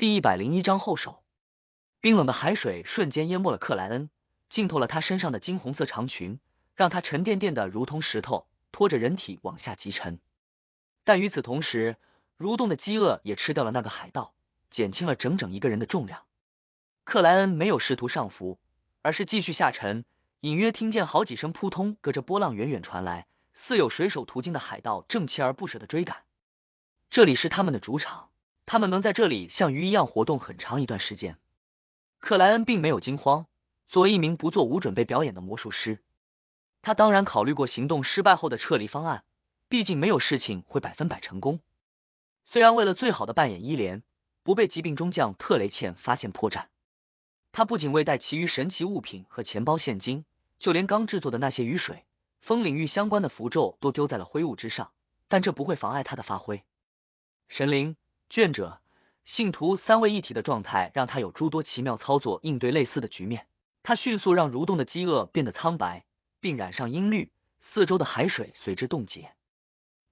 第101章后手。冰冷的海水瞬间淹没了克莱恩，浸透了他身上的金红色长裙，让他沉甸甸的如同石头，拖着人体往下击沉。但与此同时，蠕动的饥饿也吃掉了那个海盗，减轻了整整一个人的重量。克莱恩没有试图上浮，而是继续下沉，隐约听见好几声扑通，隔着波浪远远传来，似有水手途经的海盗正锲而不舍的追赶。这里是他们的主场，他们能在这里像鱼一样活动很长一段时间。克莱恩并没有惊慌，作为一名不做无准备表演的魔术师，他当然考虑过行动失败后的撤离方案，毕竟没有事情会100%成功。虽然为了最好的扮演伊莲，不被疾病中将特雷茜发现破绽，他不仅未带其余神奇物品和钱包现金，就连刚制作的那些与水、风领域相关的符咒都丢在了灰雾之上，但这不会妨碍他的发挥。神灵、眷者、信徒三位一体的状态让他有诸多奇妙操作应对类似的局面。他迅速让蠕动的饥饿变得苍白，并染上阴绿，四周的海水随之冻结，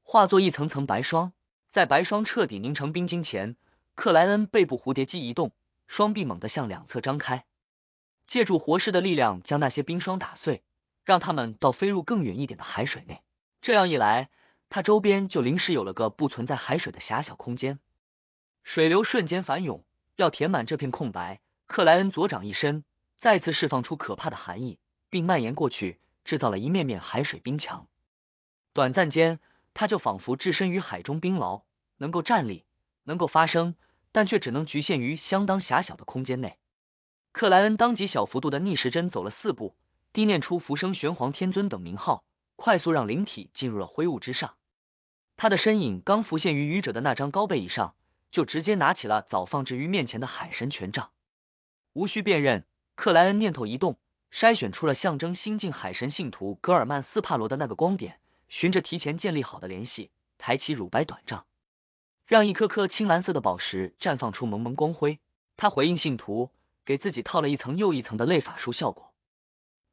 化作一层层白霜。在白霜彻底凝成冰晶前，克莱恩背部蝴蝶肌一动，双臂猛地向两侧张开，借助活尸的力量将那些冰霜打碎，让他们倒飞入更远一点的海水内。这样一来，他周边就临时有了个不存在海水的狭小空间。水流瞬间翻涌，要填满这片空白。克莱恩左掌一伸，再次释放出可怕的寒意，并蔓延过去，制造了一面面海水冰墙。短暂间，他就仿佛置身于海中冰牢，能够站立，能够发声，但却只能局限于相当狭小的空间内。克莱恩当即小幅度的逆时针走了4步，低念出浮生玄黄天尊等名号，快速让灵体进入了灰雾之上。他的身影刚浮现于愚者的那张高背椅上，就直接拿起了早放置于面前的海神权杖。无需辨认，克莱恩念头一动，筛选出了象征新晋海神信徒格尔曼斯帕罗的那个光点，循着提前建立好的联系，抬起乳白短杖，让一颗颗青蓝色的宝石绽放出蒙蒙光辉。他回应信徒，给自己套了一层又一层的类法术效果，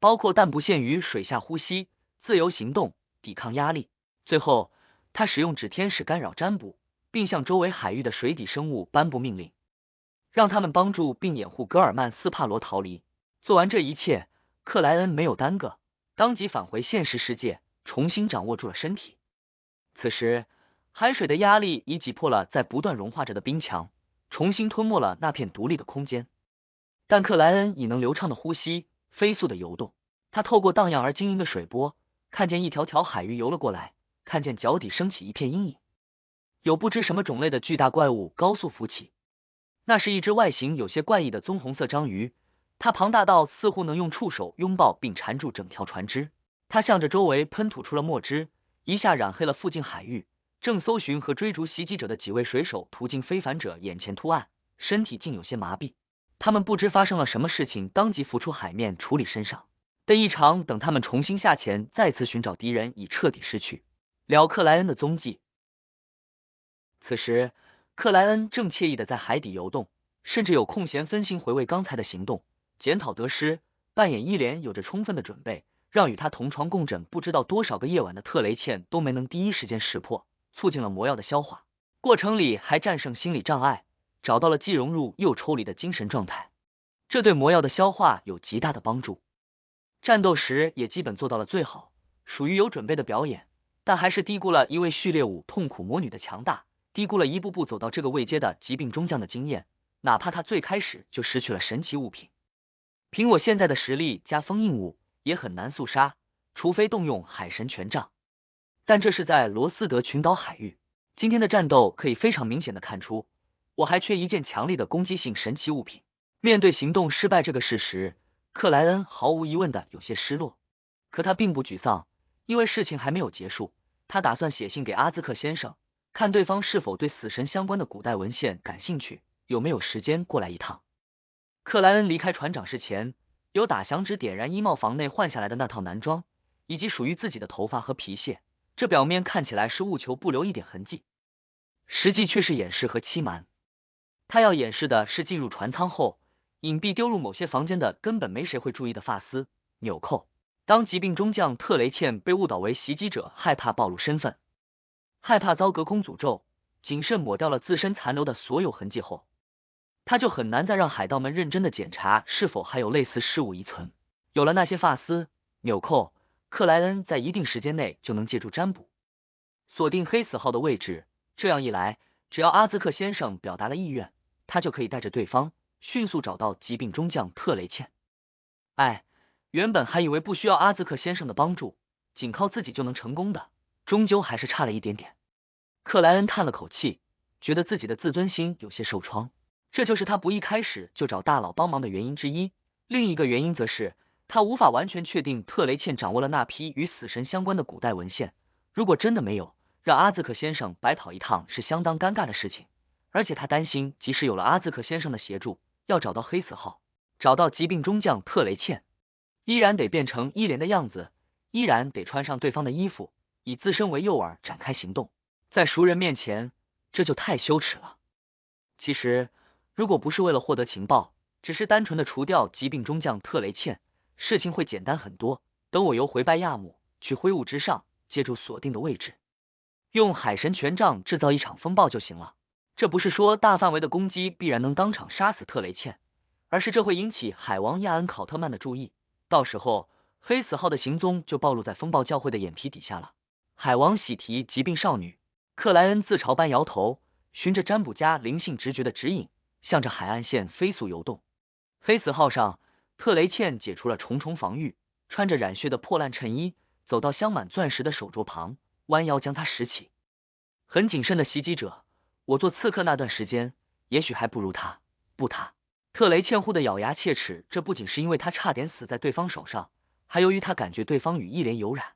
包括但不限于水下呼吸、自由行动、抵抗压力。最后，他使用指天使干扰占卜，并向周围海域的水底生物颁布命令，让他们帮助并掩护格尔曼斯帕罗逃离。做完这一切，克莱恩没有耽搁，当即返回现实世界，重新掌握住了身体。此时，海水的压力已挤破了在不断融化着的冰墙，重新吞没了那片独立的空间。但克莱恩已能流畅的呼吸，飞速的游动。他透过荡漾而晶莹的水波，看见一条条海鱼游了过来，看见脚底升起一片阴影，有不知什么种类的巨大怪物高速浮起。那是一只外形有些怪异的棕红色章鱼，它庞大到似乎能用触手拥抱并缠住整条船只。它向着周围喷吐出了墨汁，一下染黑了附近海域。正搜寻和追逐袭击者的几位水手途经非凡者眼前突暗，身体竟有些麻痹。他们不知发生了什么事情，当即浮出海面处理身上的异常。等他们重新下潜，再次寻找敌人，已彻底失去了克莱恩的踪迹。此时，克莱恩正惬意的在海底游动，甚至有空闲分心回味刚才的行动，检讨得失，扮演伊莲有着充分的准备，让与他同床共枕不知道多少个夜晚的特雷茜都没能第一时间识破，促进了魔药的消化。过程里还战胜心理障碍，找到了既融入又抽离的精神状态，这对魔药的消化有极大的帮助。战斗时也基本做到了最好，属于有准备的表演，但还是低估了一位序列5痛苦魔女的强大，低估了一步步走到这个位阶的疾病中将的经验，哪怕他最开始就失去了神奇物品。凭我现在的实力加封印物，也很难速杀，除非动用海神权杖。但这是在罗斯德群岛海域，今天的战斗可以非常明显的看出，我还缺一件强力的攻击性神奇物品。面对行动失败这个事实，克莱恩毫无疑问的有些失落，可他并不沮丧，因为事情还没有结束。他打算写信给阿兹克先生，看对方是否对死神相关的古代文献感兴趣，有没有时间过来一趟。克莱恩离开船长室前，有打响指点燃衣帽房内换下来的那套男装，以及属于自己的头发和皮屑，这表面看起来是务求不留一点痕迹，实际却是掩饰和欺瞒。他要掩饰的是进入船舱后，隐蔽丢入某些房间的根本没谁会注意的发丝、纽扣。当疾病中将特雷茜被误导为袭击者，害怕暴露身份，害怕遭隔空诅咒，谨慎抹掉了自身残留的所有痕迹后，他就很难再让海盗们认真的检查是否还有类似事物遗存。有了那些发丝、纽扣，克莱恩在一定时间内就能借助占卜锁定黑死号的位置。这样一来，只要阿兹克先生表达了意愿，他就可以带着对方迅速找到疾病中将特雷茜。原本还以为不需要阿兹克先生的帮助，仅靠自己就能成功的，终究还是差了一点点。克莱恩叹了口气，觉得自己的自尊心有些受创，这就是他不一开始就找大佬帮忙的原因之一。另一个原因则是他无法完全确定特雷茜掌握了那批与死神相关的古代文献，如果真的没有，让阿兹克先生白跑一趟是相当尴尬的事情。而且他担心，即使有了阿兹克先生的协助，要找到黑死号，找到疾病中将特雷茜，依然得变成伊莲的样子，依然得穿上对方的衣服，以自身为诱饵展开行动。在熟人面前，这就太羞耻了。其实，如果不是为了获得情报，只是单纯的除掉疾病中将特雷茜，事情会简单很多。等我游回拜亚姆，去灰雾之上，借助锁定的位置，用海神权杖制造一场风暴就行了。这不是说大范围的攻击必然能当场杀死特雷茜，而是这会引起海王亚恩考特曼的注意，到时候黑死号的行踪就暴露在风暴教会的眼皮底下了。海王喜提疾病少女，克莱恩自嘲般摇头，循着占卜家灵性直觉的指引，向着海岸线飞速游动。黑死号上，特雷茜解除了重重防御，穿着染血的破烂衬衣，走到镶满钻石的手镯旁，弯腰将它拾起。很谨慎的袭击者，我做刺客那段时间，也许还不如他。不他。特雷茜忽地咬牙切齿，这不仅是因为他差点死在对方手上，还由于他感觉对方与伊莲有染。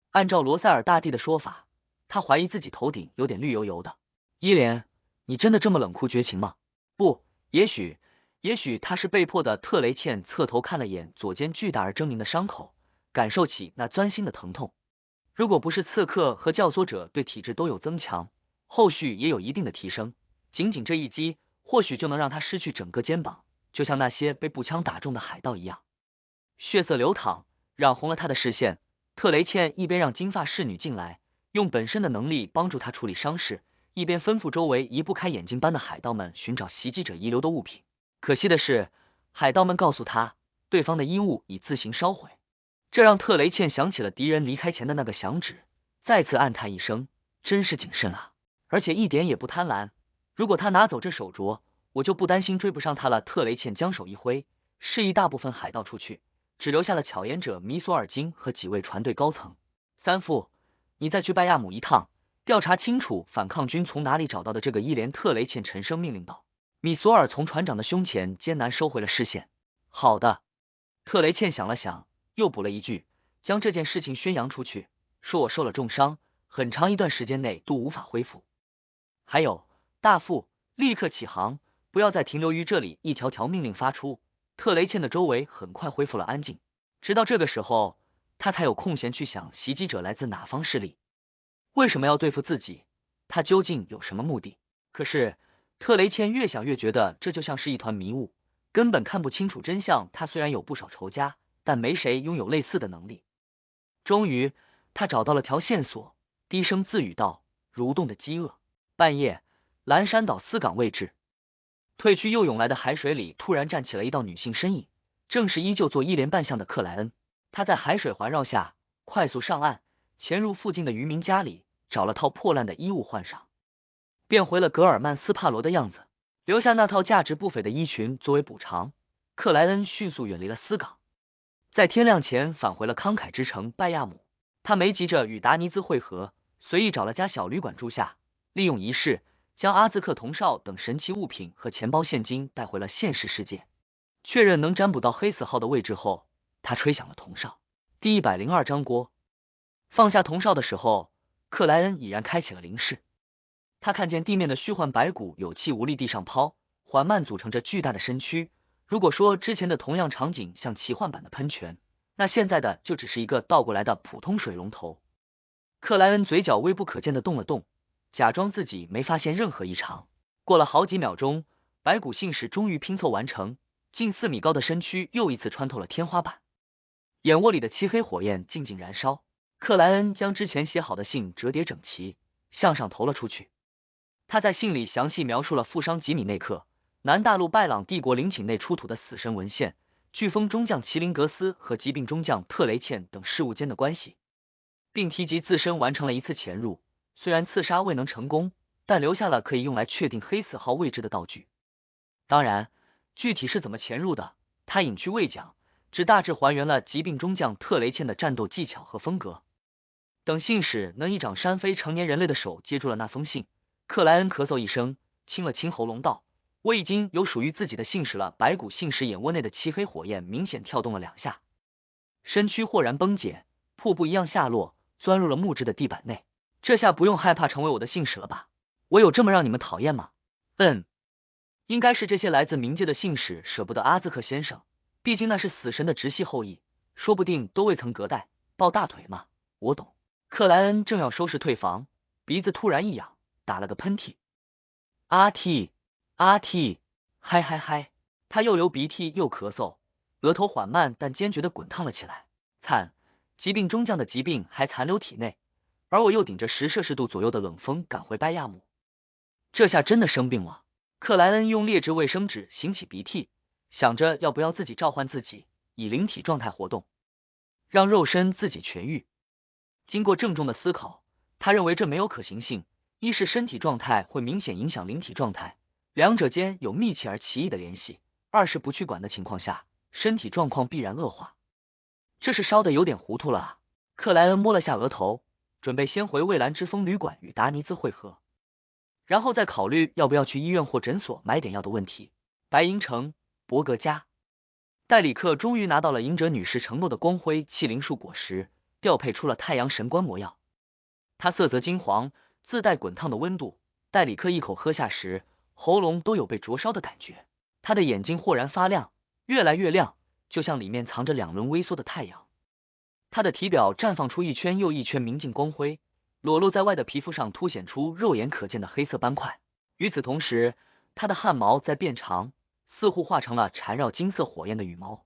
按照罗塞尔大帝的说法，他怀疑自己头顶有点绿油油的。伊莲，你真的这么冷酷绝情吗？不，也许他是被迫的。特雷茜侧头看了眼左肩巨大而狰狞的伤口，感受起那钻心的疼痛。如果不是刺客和教唆者对体质都有增强，后续也有一定的提升，仅仅这一击，或许就能让他失去整个肩膀，就像那些被步枪打中的海盗一样。血色流淌，染红了他的视线。特雷茜一边让金发侍女进来，用本身的能力帮助他处理伤势，一边吩咐周围移不开眼睛般的海盗们寻找袭击者遗留的物品。可惜的是，海盗们告诉他，对方的衣物已自行烧毁。这让特雷茜想起了敌人离开前的那个响指，再次暗叹一声，真是谨慎啊，而且一点也不贪婪。如果他拿走这手镯，我就不担心追不上他了。特雷茜将手一挥，示意大部分海盗出去，只留下了巧言者米索尔金和几位船队高层。三副，你再去拜亚姆一趟，调查清楚反抗军从哪里找到的这个伊莲。特雷茜沉声命令道。米索尔从船长的胸前艰难收回了视线。好的。特雷茜想了想，又补了一句，将这件事情宣扬出去，说我受了重伤，很长一段时间内都无法恢复。还有，大副，立刻起航，不要再停留于这里。一条条命令发出，特雷茜的周围很快恢复了安静。直到这个时候，他才有空闲去想袭击者来自哪方势力，为什么要对付自己，他究竟有什么目的？可是特雷茜越想越觉得这就像是一团迷雾，根本看不清楚真相。他虽然有不少仇家，但没谁拥有类似的能力。终于，他找到了条线索，低声自语道：蠕动的饥饿。半夜，蓝山岛司港位置，退去又涌来的海水里突然站起了一道女性身影，正是依旧做伊莲扮相的克莱恩。他在海水环绕下快速上岸，潜入附近的渔民家里，找了套破烂的衣物换上，变回了格尔曼斯帕罗的样子，留下那套价值不菲的衣裙作为补偿。克莱恩迅速远离了司港，在天亮前返回了慷慨之城拜亚姆。他没急着与达尼兹会合，随意找了家小旅馆住下，利用仪式将阿兹克铜哨等神奇物品和钱包现金带回了现实世界。确认能占卜到黑死号的位置后，他吹响了铜哨。第102章锅。放下铜哨的时候，克莱恩已然开启了灵视。他看见地面的虚幻白骨有气无力地上抛，缓慢组成着巨大的身躯。如果说之前的同样场景像奇幻版的喷泉，那现在的就只是一个倒过来的普通水龙头。克莱恩嘴角微不可见的动了动，假装自己没发现任何异常。过了好几秒钟，白骨信使终于拼凑完成，近4米高的身躯又一次穿透了天花板，眼窝里的漆黑火焰静静燃烧。克莱恩将之前写好的信折叠整齐，向上投了出去。他在信里详细描述了负伤吉米那刻，南大陆拜朗帝国陵寝内出土的死神文献、飓风中将麒麟格斯和疾病中将特雷茜等事物间的关系，并提及自身完成了一次潜入，虽然刺杀未能成功，但留下了可以用来确定黑死号位置的道具。当然，具体是怎么潜入的，他隐去未讲，只大致还原了疾病中将特雷茜的战斗技巧和风格。等信使能一掌扇飞成年人类的手接住了那封信，克莱恩咳嗽一声，清了清喉咙道：“我已经有属于自己的信使了。”白骨信使眼窝内的漆黑火焰明显跳动了2下，身躯豁然崩解，瀑布一样下落，钻入了木质的地板内。这下不用害怕成为我的信使了吧？我有这么让你们讨厌吗？应该是这些来自冥界的信使舍不得阿兹克先生，毕竟那是死神的直系后裔，说不定都未曾隔代，抱大腿嘛。我懂。克莱恩正要收拾退房，鼻子突然一痒，打了个喷嚏。阿嚏，嗨嗨嗨！他又流鼻涕又咳嗽，额头缓慢但坚决地滚烫了起来。惨，疾病中将的疾病还残留体内，而我又顶着10°C左右的冷风赶回拜亚姆，这下真的生病了。克莱恩用劣质卫生纸擤起鼻涕，想着要不要自己召唤自己，以灵体状态活动，让肉身自己痊愈。经过郑重的思考，他认为这没有可行性，一是身体状态会明显影响灵体状态，两者间有密切而奇异的联系；二是不去管的情况下，身体状况必然恶化。这是烧得有点糊涂了啊！克莱恩摸了下额头，准备先回蔚蓝之风旅馆与达尼兹会合，然后再考虑要不要去医院或诊所买点药的问题。白银城，伯格家，戴里克终于拿到了隐者女士承诺的光辉气灵树果实，调配出了太阳神官魔药。它色泽金黄，自带滚烫的温度，戴里克一口喝下时，喉咙都有被灼烧的感觉。他的眼睛豁然发亮，越来越亮，就像里面藏着2轮微缩的太阳。他的体表绽放出一圈又一圈明净光辉，裸露在外的皮肤上凸显出肉眼可见的黑色斑块。与此同时，他的汗毛在变长，似乎化成了缠绕金色火焰的羽毛。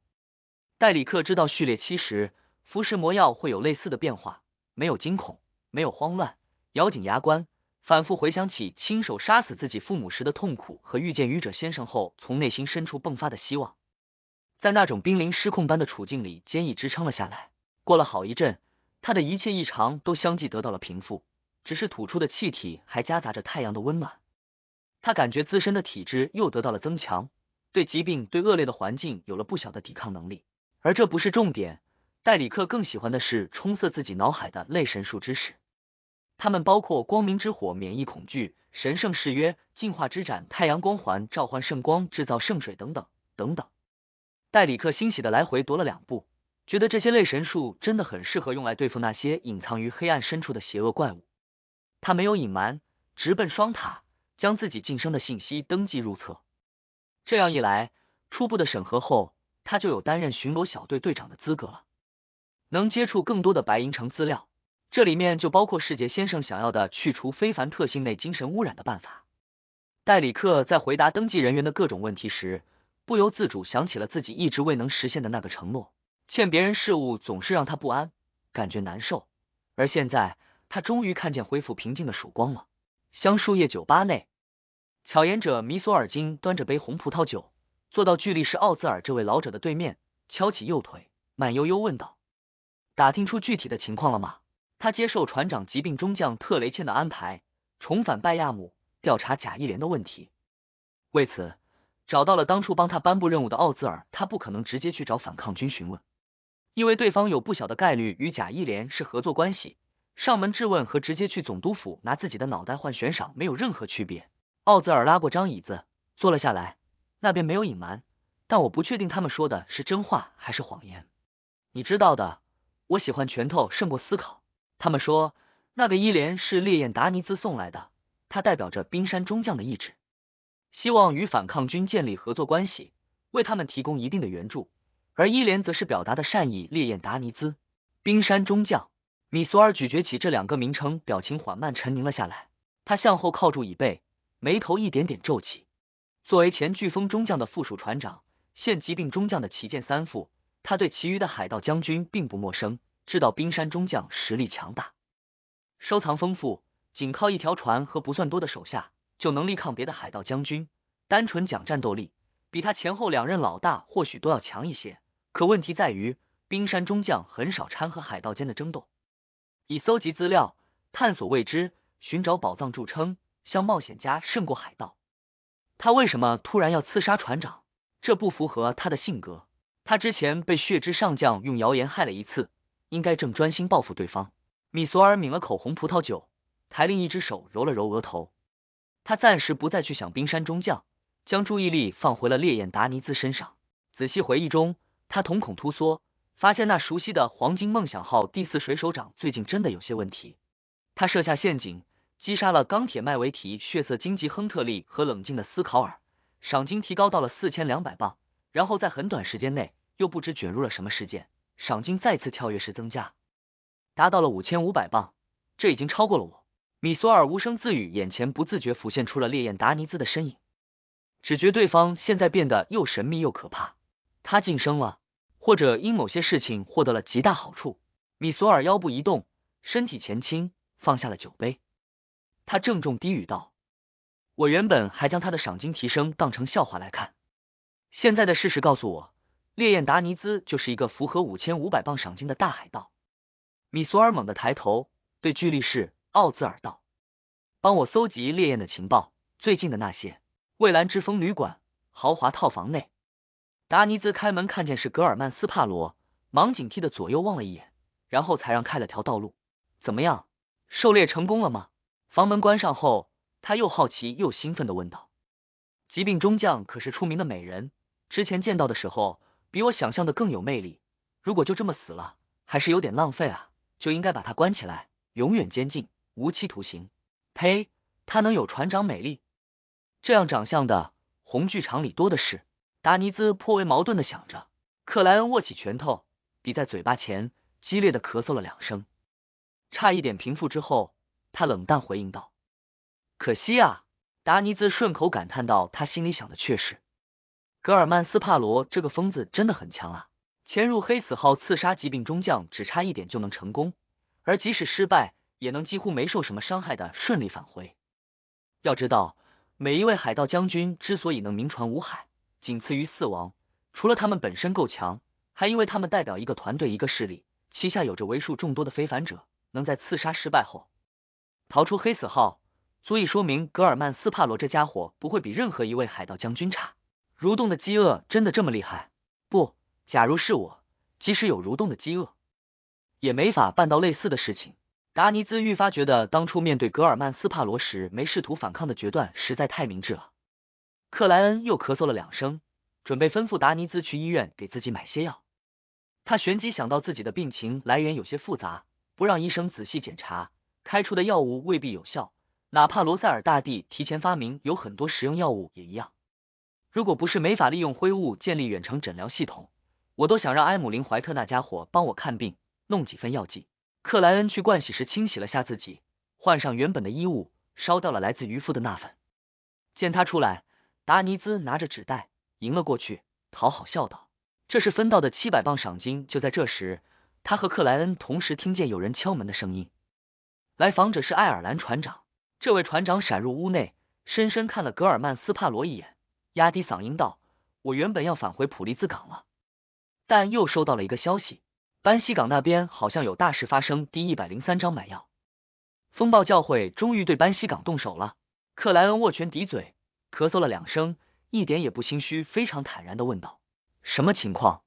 戴里克知道序列期时，服食魔药会有类似的变化，没有惊恐，没有慌乱，咬紧牙关，反复回想起亲手杀死自己父母时的痛苦和遇见愚者先生后从内心深处迸发的希望。在那种濒临失控般的处境里坚毅支撑了下来。过了好一阵，他的一切异常都相继得到了平复，只是吐出的气体还夹杂着太阳的温暖。他感觉自身的体质又得到了增强，对疾病对恶劣的环境有了不小的抵抗能力。而这不是重点，戴里克更喜欢的是充塞自己脑海的类神术知识，它们包括光明之火免疫恐惧、神圣誓约、进化之斩、太阳光环、召唤圣光、制造圣水等等等等。戴里克欣喜的来回踱了2步，觉得这些类神术真的很适合用来对付那些隐藏于黑暗深处的邪恶怪物。他没有隐瞒，直奔双塔，将自己晋升的信息登记入册。这样一来，初步的审核后，他就有担任巡逻小队队长的资格了，能接触更多的白银城资料，这里面就包括世杰先生想要的去除非凡特性内精神污染的办法。戴里克在回答登记人员的各种问题时，不由自主想起了自己一直未能实现的那个承诺，欠别人事物总是让他不安，感觉难受。而现在，他终于看见恢复平静的曙光了。香树叶酒吧内，巧言者米索尔金端着杯红葡萄酒，坐到巨力士奥兹尔这位老者的对面，敲起右腿，慢悠悠问道：“打听出具体的情况了吗？”他接受船长疾病中将特雷茜的安排，重返拜亚姆调查贾伊莲的问题。为此，找到了当初帮他颁布任务的奥兹尔，他不可能直接去找反抗军询问，因为对方有不小的概率与贾伊莲是合作关系。上门质问和直接去总督府拿自己的脑袋换悬赏没有任何区别。奥兹尔拉过张椅子，坐了下来，那边没有隐瞒，但我不确定他们说的是真话还是谎言。你知道的，我喜欢拳头胜过思考。他们说那个伊莲是烈焰达尼兹送来的，它代表着冰山中将的意志，希望与反抗军建立合作关系，为他们提供一定的援助。而伊莲则是表达的善意烈焰达尼兹。冰山中将，米索尔咀嚼起这2个名称，表情缓慢沉凝了下来。他向后靠住椅背，眉头一点点皱起。作为前飓风中将的副属船长，现疾病中将的旗舰3副，他对其余的海盗将军并不陌生，知道冰山中将实力强大，收藏丰富，仅靠一条船和不算多的手下，就能力抗别的海盗将军。单纯讲战斗力，比他前后两任老大或许都要强一些。可问题在于，冰山中将很少掺和海盗间的争斗，以搜集资料、探索未知、寻找宝藏著称，像冒险家胜过海盗。他为什么突然要刺杀船长？这不符合他的性格。他之前被血之上将用谣言害了一次，应该正专心报复对方。米索尔抿了口红葡萄酒，抬另一只手揉了揉额头。他暂时不再去想冰山中将，将注意力放回了烈焰达尼兹身上。仔细回忆中，他瞳孔突缩，发现那熟悉的黄金梦想号第4水手长最近真的有些问题。他设下陷阱，击杀了钢铁麦维提、血色荆棘亨特利和冷静的斯考尔，赏金提高到了4200磅，然后在很短时间内又不知卷入了什么事件，赏金再次跳跃式增加，达到了5500磅，这已经超过了我。米索尔无声自语，眼前不自觉浮现出了烈焰达尼兹的身影，只觉对方现在变得又神秘又可怕。他晋升了，或者因某些事情获得了极大好处。米索尔腰部一动，身体前倾，放下了酒杯。他郑重低语道：我原本还将他的赏金提升当成笑话来看，现在的事实告诉我，烈焰达尼兹就是一个符合5500磅赏金的大海盗。米索尔猛地抬头，对居力士奥兹尔道：帮我搜集烈焰的情报，最近的那些。蔚蓝之风旅馆豪华套房内，达尼兹开门看见是格尔曼斯帕罗，忙警惕的左右望了一眼，然后才让开了条道路。怎么样，狩猎成功了吗？房门关上后，他又好奇又兴奋的问道。疾病中将可是出名的美人，之前见到的时候比我想象的更有魅力，如果就这么死了，还是有点浪费啊，就应该把他关起来，永远监禁，无期徒刑。呸，他能有船长美丽？这样长相的红剧场里多的是。达尼兹颇为矛盾的想着。克莱恩握起拳头抵在嘴巴前，激烈的咳嗽了2声，差一点平复之后，他冷淡回应道：可惜啊。达尼兹顺口感叹道，他心里想的却是，格尔曼斯帕罗这个疯子真的很强啊，潜入黑死号刺杀疾病中将只差一点就能成功，而即使失败也能几乎没受什么伤害的顺利返回。要知道，每一位海盗将军之所以能名传五海，仅次于4王，除了他们本身够强，还因为他们代表一个团队一个势力，旗下有着为数众多的非凡者，能在刺杀失败后逃出黑死号，足以说明格尔曼斯帕罗这家伙不会比任何一位海盗将军差。蠕动的饥饿真的这么厉害？不，假如是我，即使有蠕动的饥饿，也没法办到类似的事情。达尼兹愈发觉得当初面对格尔曼斯帕罗时没试图反抗的决断实在太明智了。克莱恩又咳嗽了2声，准备吩咐达尼兹去医院给自己买些药。他旋即想到自己的病情来源有些复杂，不让医生仔细检查，开出的药物未必有效，哪怕罗塞尔大帝提前发明有很多实用药物也一样。如果不是没法利用灰雾建立远程诊疗系统，我都想让埃姆林怀特那家伙帮我看病，弄几份药剂。克莱恩去盥洗时清洗了下自己，换上原本的衣物，烧掉了来自渔夫的那份。见他出来，达尼兹拿着纸袋迎了过去，讨好笑道：这是分到的700磅赏金。就在这时，他和克莱恩同时听见有人敲门的声音。来访者是爱尔兰船长。这位船长闪入屋内，深深看了格尔曼斯帕罗一眼，压低嗓音道：我原本要返回普利兹港了，但又收到了一个消息，班西港那边好像有大事发生。第103章买药。风暴教会终于对班西港动手了。克莱恩握拳抵嘴，咳嗽了2声，一点也不心虚，非常坦然地问道：什么情况？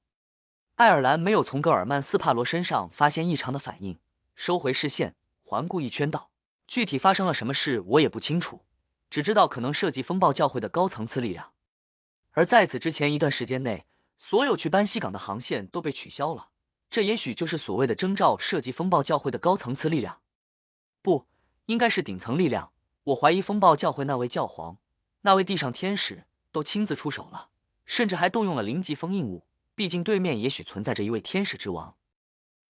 爱尔兰没有从格尔曼斯帕罗身上发现异常的反应，收回视线，环顾一圈道：具体发生了什么事我也不清楚，只知道可能涉及风暴教会的高层次力量。而在此之前一段时间内，所有去班西港的航线都被取消了，这也许就是所谓的征召涉及风暴教会的高层次力量。不，应该是顶层力量。我怀疑风暴教会那位教皇，那位地上天使都亲自出手了，甚至还动用了灵级封印物，毕竟对面也许存在着一位天使之王，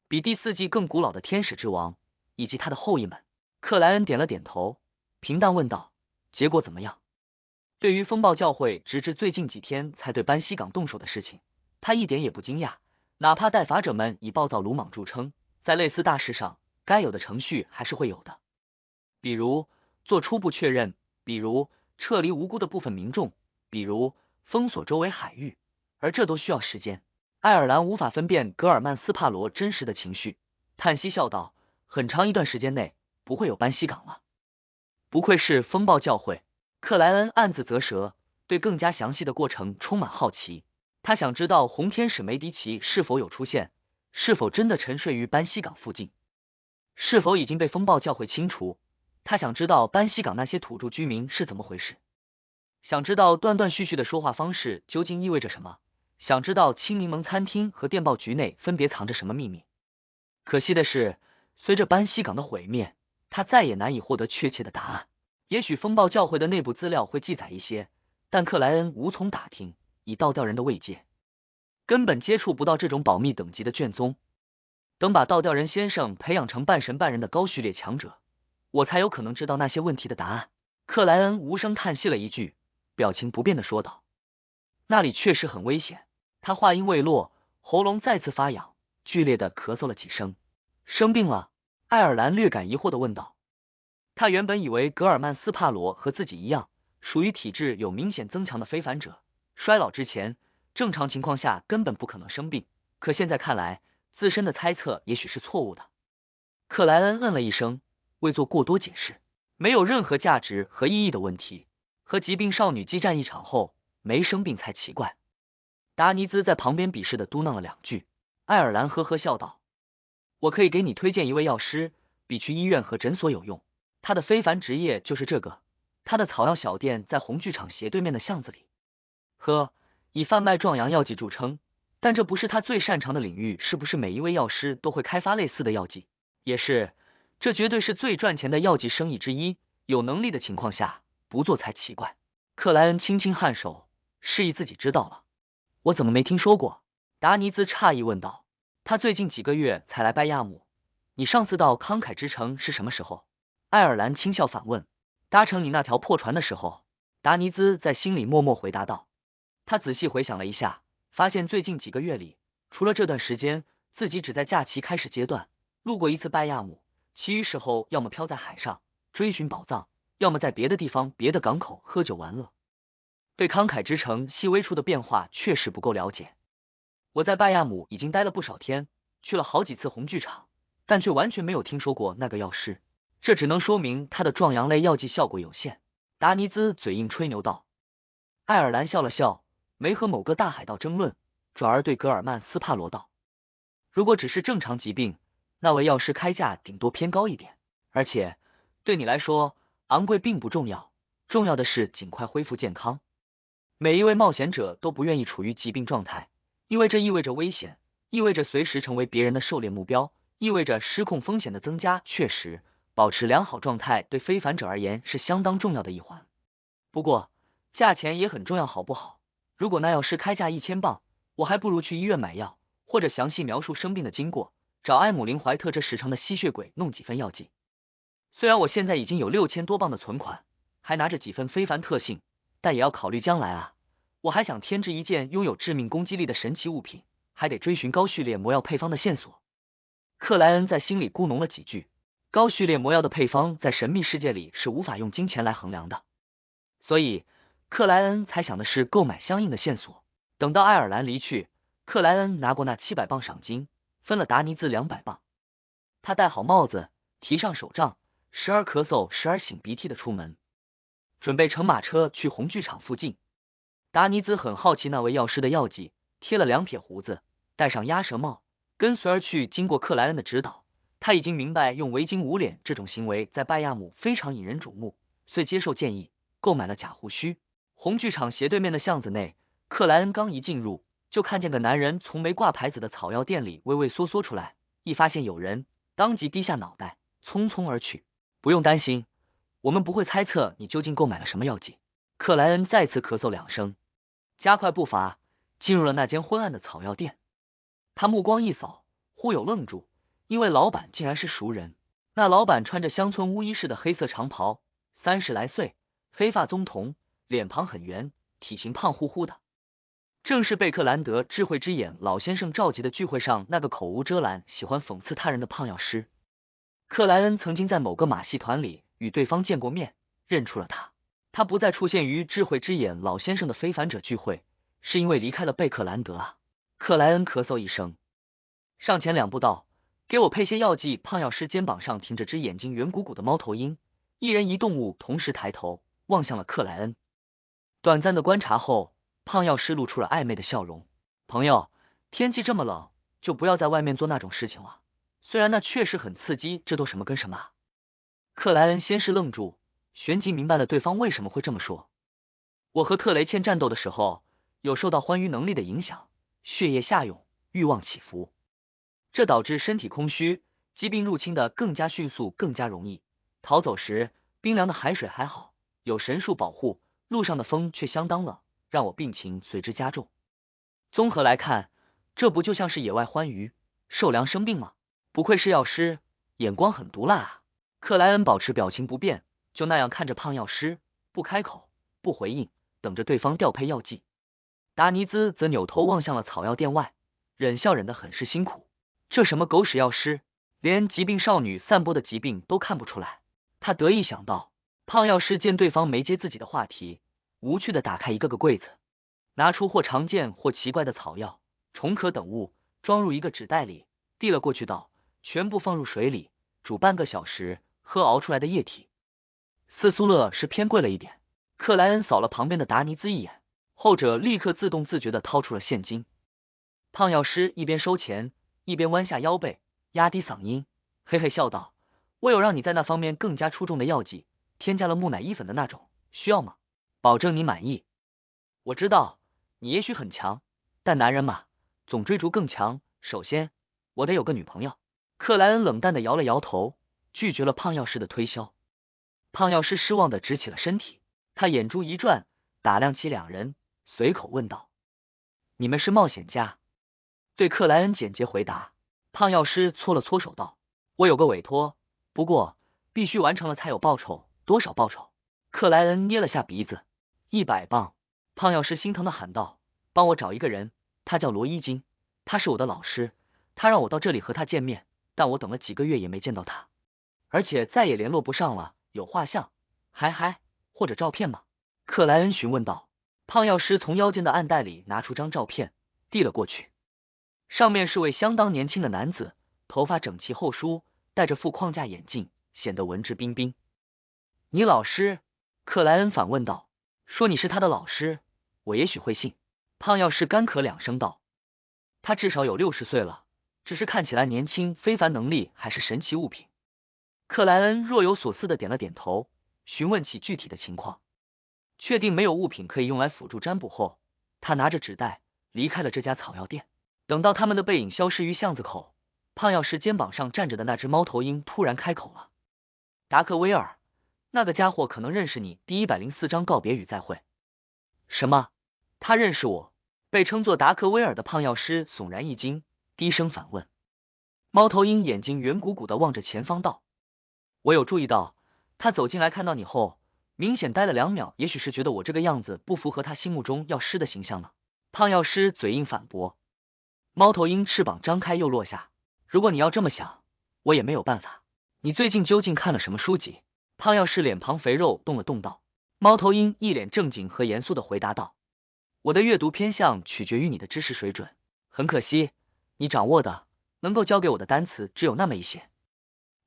比第4纪更古老的天使之王，以及他的后裔们。克莱恩点了点头，平淡问道：结果怎么样？对于风暴教会直至最近几天才对班西港动手的事情，他一点也不惊讶，哪怕带法者们以暴躁鲁莽著称，在类似大事上，该有的程序还是会有的，比如做初步确认，比如撤离无辜的部分民众，比如封锁周围海域，而这都需要时间。爱尔兰无法分辨格尔曼斯帕罗真实的情绪，叹息笑道：很长一段时间内不会有班西港了。不愧是风暴教会。克莱恩暗自啧舌，对更加详细的过程充满好奇。他想知道红天使梅迪奇是否有出现，是否真的沉睡于班西港附近，是否已经被风暴教会清除。他想知道班西港那些土著居民是怎么回事，想知道断断续续的说话方式究竟意味着什么，想知道青柠檬餐厅和电报局内分别藏着什么秘密。可惜的是，随着班西港的毁灭，他再也难以获得确切的答案。也许风暴教会的内部资料会记载一些，但克莱恩无从打听，以倒吊人的位阶，根本接触不到这种保密等级的卷宗。等把倒吊人先生培养成半神半人的高序列强者，我才有可能知道那些问题的答案。克莱恩无声叹息了一句，表情不变的说道：那里确实很危险。他话音未落，喉咙再次发痒，剧烈的咳嗽了几声。生病了？爱尔兰略感疑惑的问道。他原本以为格尔曼斯帕罗和自己一样，属于体质有明显增强的非凡者，衰老之前，正常情况下根本不可能生病，可现在看来，自身的猜测也许是错误的。克莱恩嗯了一声，未做过多解释。没有任何价值和意义的问题，和疾病少女激战一场后，没生病才奇怪。达尼兹在旁边鄙视的嘟囔了两句。爱尔兰呵呵笑道：我可以给你推荐一位药师，比去医院和诊所有用。他的非凡职业就是这个。他的草药小店在红剧场斜对面的巷子里。以贩卖壮阳药剂著称，但这不是他最擅长的领域。是不是每一位药师都会开发类似的药剂？也是，这绝对是最赚钱的药剂生意之一。有能力的情况下，不做才奇怪。克莱恩轻轻颔首，示意自己知道了。我怎么没听说过？达尼兹诧异问道。他最近几个月才来拜亚姆。你上次到慷慨之城是什么时候？爱尔兰轻笑反问。搭乘你那条破船的时候。达尼兹在心里默默回答道。他仔细回想了一下，发现最近几个月里，除了这段时间，自己只在假期开始阶段路过一次拜亚姆，其余时候要么漂在海上追寻宝藏，要么在别的地方别的港口喝酒玩乐。对慷慨之城细微处的变化确实不够了解。我在拜亚姆已经待了不少天，去了好几次红剧场，但却完全没有听说过那个药师。这只能说明他的壮阳类药剂效果有限。达尼兹嘴硬吹牛道。爱尔兰笑了笑，没和某个大海盗争论，转而对格尔曼斯帕罗道：如果只是正常疾病，那位药师开价顶多偏高一点，而且对你来说，昂贵并不重要，重要的是尽快恢复健康。每一位冒险者都不愿意处于疾病状态，因为这意味着危险，意味着随时成为别人的狩猎目标，意味着失控风险的增加。确实，保持良好状态对非凡者而言是相当重要的一环。不过，价钱也很重要，好不好？如果那药师开价1000镑，我还不如去医院买药，或者详细描述生病的经过，找埃姆林怀特这10成的吸血鬼弄几份药剂。虽然我现在已经有6000多镑的存款，还拿着几份非凡特性，但也要考虑将来啊。我还想添置一件拥有致命攻击力的神奇物品，还得追寻高序列魔药配方的线索。克莱恩在心里咕哝了几句。高序列魔药的配方在神秘世界里是无法用金钱来衡量的，所以克莱恩才想的是购买相应的线索。等到爱尔兰离去，克莱恩拿过那700镑赏金，分了达尼兹200镑。他戴好帽子，提上手杖，时而咳嗽时而擤鼻涕的出门，准备乘马车去红剧场附近。达尼兹很好奇那位药师的药剂，贴了2撇胡子，戴上鸭舌帽，跟随而去。经过克莱恩的指导，他已经明白用围巾捂脸这种行为在拜亚姆非常引人瞩目，遂接受建议，购买了假胡须。红剧场斜对面的巷子内，克莱恩刚一进入，就看见个男人从没挂牌子的草药店里畏畏缩缩出来，一发现有人，当即低下脑袋，匆匆而去。不用担心，我们不会猜测你究竟购买了什么药剂。克莱恩再次咳嗽2声，加快步伐，进入了那间昏暗的草药店。他目光一扫，忽有愣住，因为老板竟然是熟人。那老板穿着乡村巫医式的黑色长袍，30来岁，黑发棕瞳，脸庞很圆，体型胖乎乎的，正是贝克兰德智慧之眼老先生召集的聚会上那个口无遮拦、喜欢讽刺他人的胖药师。克莱恩曾经在某个马戏团里与对方见过面，认出了他。他不再出现于智慧之眼老先生的非凡者聚会，是因为离开了贝克兰德啊。克莱恩咳嗽一声，上前2步道：“给我配些药剂。”胖药师肩膀上停着只眼睛圆鼓鼓的猫头鹰，一人一动物同时抬头望向了克莱恩。短暂的观察后，胖药师露出了暧昧的笑容：“朋友，天气这么冷，就不要在外面做那种事情了。虽然那确实很刺激，这都什么跟什么啊？”克莱恩先是愣住，旋即明白了对方为什么会这么说。我和特雷茜战斗的时候，有受到欢愉能力的影响，血液下涌，欲望起伏，这导致身体空虚，疾病入侵的更加迅速，更加容易。逃走时，冰凉的海水还好，有神树保护，路上的风却相当冷，让我病情随之加重。综合来看，这不就像是野外欢愉，受凉生病吗？不愧是药师，眼光很毒辣啊！克莱恩保持表情不变，就那样看着胖药师，不开口，不回应，等着对方调配药剂。达尼兹则扭头望向了草药店外，忍笑忍得很是辛苦。这什么狗屎药师，连疾病少女散播的疾病都看不出来。他得意想到。胖药师见对方没接自己的话题，无趣的打开一个个柜子，拿出或常见或奇怪的草药、虫壳等物，装入一个纸袋里，递了过去道：“全部放入水里，煮半个小时，喝熬出来的液体。”斯苏勒是偏贵了一点。克莱恩扫了旁边的达尼兹一眼，后者立刻自动自觉的掏出了现金。胖药师一边收钱，一边弯下腰背，压低嗓音，嘿嘿笑道：“我有让你在那方面更加出众的药剂，添加了木乃伊粉的那种，需要吗？保证你满意。我知道你也许很强，但男人嘛，总追逐更强。首先，我得有个女朋友。”克莱恩冷淡的摇了摇头，拒绝了胖药师的推销。胖药师失望的直起了身体，他眼珠一转，打量起两人，随口问道：“你们是冒险家？”对克莱恩简洁回答，胖药师搓了搓手道：“我有个委托，不过必须完成了才有报酬。”多少报酬？克莱恩捏了下鼻子，100磅。胖药师心疼的喊道：“帮我找一个人，他叫罗伊金，他是我的老师，他让我到这里和他见面，但我等了几个月也没见到他，而且再也联络不上了。有画像，还或者照片吗？”克莱恩询问道。胖药师从腰间的暗袋里拿出张照片，递了过去，上面是位相当年轻的男子，头发整齐厚梳，戴着副框架眼镜，显得文质彬彬。“你老师？”克莱恩反问道。“说你是他的老师，我也许会信。”胖药师干咳2声道。“他至少有60岁了，只是看起来年轻，非凡能力还是神奇物品。”克莱恩若有所思的点了点头，询问起具体的情况。确定没有物品可以用来辅助占卜后，他拿着纸袋离开了这家草药店。等到他们的背影消失于巷子口，胖药师肩膀上站着的那只猫头鹰突然开口了：“达克威尔，那个家伙可能认识你。”第104章告别与再会。什么？他认识我？被称作达克威尔的胖药师悚然一惊，低声反问。猫头鹰眼睛圆鼓鼓的望着前方道：“我有注意到，他走进来看到你后，明显呆了2秒，也许是觉得我这个样子不符合他心目中药师的形象呢。”胖药师嘴硬反驳。猫头鹰翅膀张开又落下。如果你要这么想，我也没有办法。你最近究竟看了什么书籍？胖药师脸庞肥肉动了动道。猫头鹰一脸正经和严肃的回答道：“我的阅读偏向取决于你的知识水准，很可惜，你掌握的能够教给我的单词只有那么一些。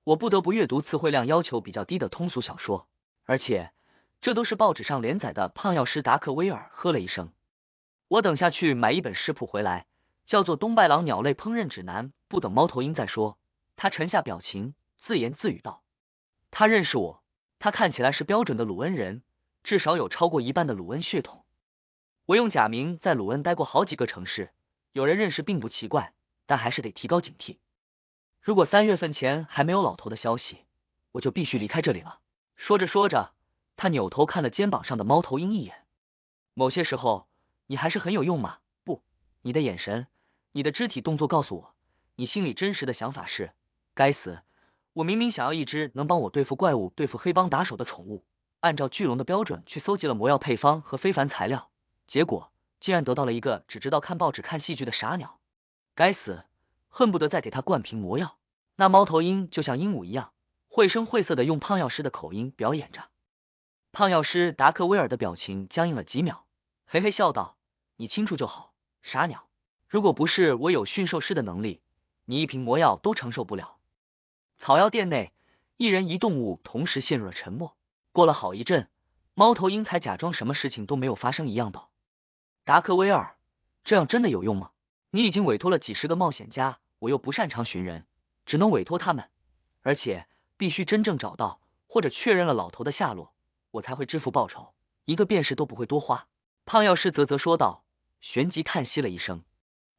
我不得不阅读词汇量要求比较低的通俗小说，而且这都是报纸上连载的。”胖药师达克威尔呵了一声。我等下去买一本食谱回来，叫做《东拜郎鸟类烹饪指南》。不等猫头鹰再说，他沉下表情，自言自语道：“他认识我，他看起来是标准的鲁恩人，至少有超过1半的鲁恩血统。我用假名在鲁恩待过好几个城市，有人认识并不奇怪，但还是得提高警惕。如果3月份前还没有老头的消息，我就必须离开这里了。”说着说着，他扭头看了肩膀上的猫头鹰一眼。“某些时候，你还是很有用嘛。不，你的眼神，你的肢体动作告诉我，你心里真实的想法是，该死，我明明想要一只能帮我对付怪物、对付黑帮打手的宠物，按照巨龙的标准去搜集了魔药配方和非凡材料，结果竟然得到了一个只知道看报纸看戏剧的傻鸟。该死，恨不得再给他灌瓶魔药。”那猫头鹰就像鹦鹉一样，绘声绘色的用胖药师的口音表演着。胖药师达克威尔的表情僵硬了几秒，嘿嘿笑道：“你清楚就好，傻鸟。如果不是我有驯兽师的能力，你一瓶魔药都承受不了。”草药店内，一人一动物同时陷入了沉默。过了好一阵，猫头鹰才假装什么事情都没有发生一样道：“达克威尔，这样真的有用吗？你已经委托了几十个冒险家，我又不擅长寻人，只能委托他们，而且必须真正找到或者确认了老头的下落，我才会支付报酬，一个便士都不会多花。”胖药师啧啧说道，旋即叹息了一声。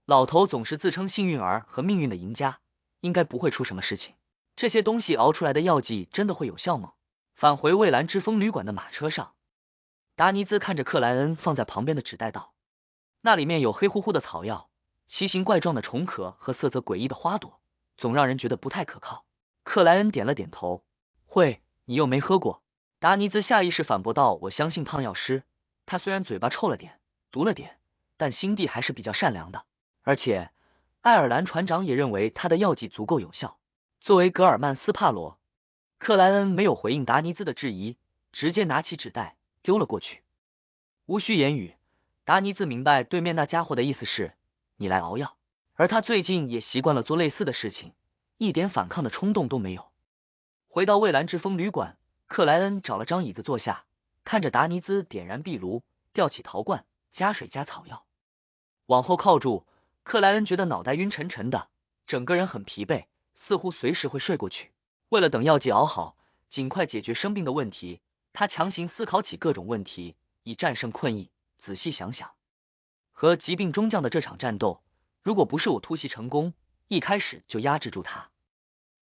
老头总是自称幸运儿和命运的赢家，应该不会出什么事情。这些东西熬出来的药剂真的会有效吗？返回蔚蓝之风旅馆的马车上，达尼兹看着克莱恩放在旁边的纸袋道：“那里面有黑乎乎的草药，奇形怪状的虫壳和色泽诡异的花朵，总让人觉得不太可靠。”克莱恩点了点头，会，你又没喝过。达尼兹下意识反驳道：“我相信胖药师，他虽然嘴巴臭了点，毒了点，但心地还是比较善良的。而且，爱尔兰船长也认为他的药剂足够有效。”作为格尔曼斯帕罗，克莱恩没有回应达尼兹的质疑，直接拿起纸袋丢了过去。无需言语，达尼兹明白对面那家伙的意思是你来熬药，而他最近也习惯了做类似的事情，一点反抗的冲动都没有。回到蔚蓝之风旅馆，克莱恩找了张椅子坐下，看着达尼兹点燃壁炉，吊起陶罐，加水加草药，往后靠住。克莱恩觉得脑袋晕沉沉的，整个人很疲惫，似乎随时会睡过去。为了等药剂熬好，尽快解决生病的问题，他强行思考起各种问题，以战胜困意。仔细想想，和疾病中将的这场战斗，如果不是我突袭成功，一开始就压制住他，